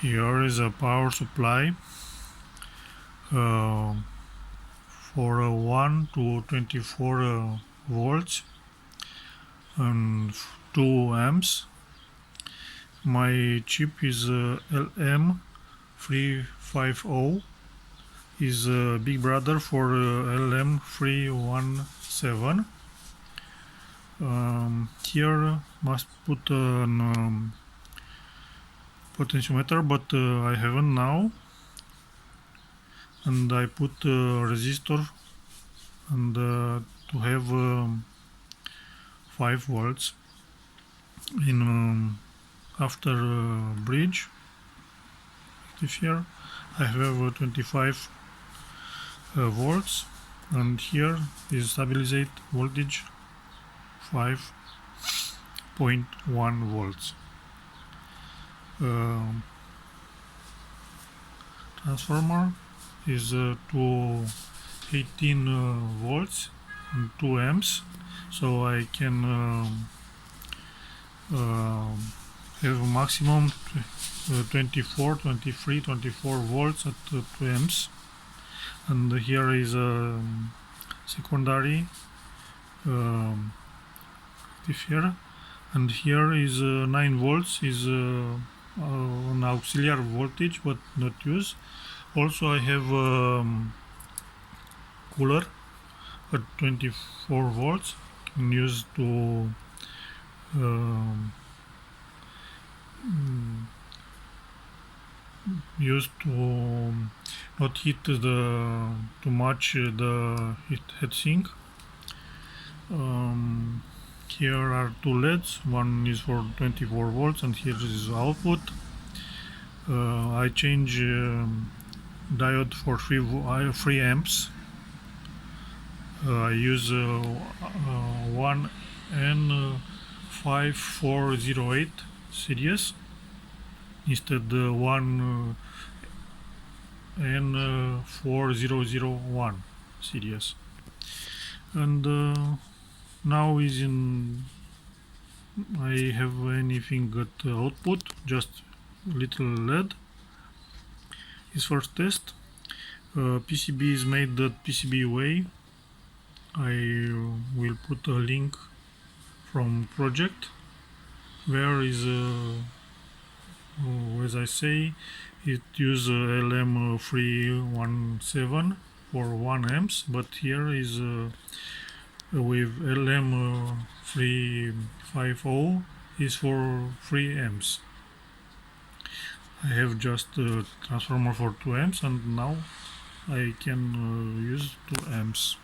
Here is a power supply for 1 to 24 volts and 2 amps. My chip is LM350, is a big brother for LM317. Here must put an potentiometer, but I haven't now, and I put a resistor and to have 5 volts in after bridge rectifier. I have 25 volts, and here is stabilized voltage 5.1 volts. Transformer is to 18 volts and 2 amps, so I can have maximum 24 volts at 2 amps. And here is a secondary rectifier, and here is 9 volts, is an auxiliary voltage but not used. Also I have cooler at 24 volts used to not heat too much the heatsink. Here are 2 LEDs, one is for 24 volts and here is output. I change diode for 3 amps. I use 1N5408 series instead 1N4001 series. And now is in, I have anything at output, just little LED. Is first test. PCB is made that PCB way. I will put a link from project where is as I say, it uses LM317 for 1 amps, but here is with LM350 is for 3 amps. I have just a transformer for 2 amps, and now I can use 2 amps.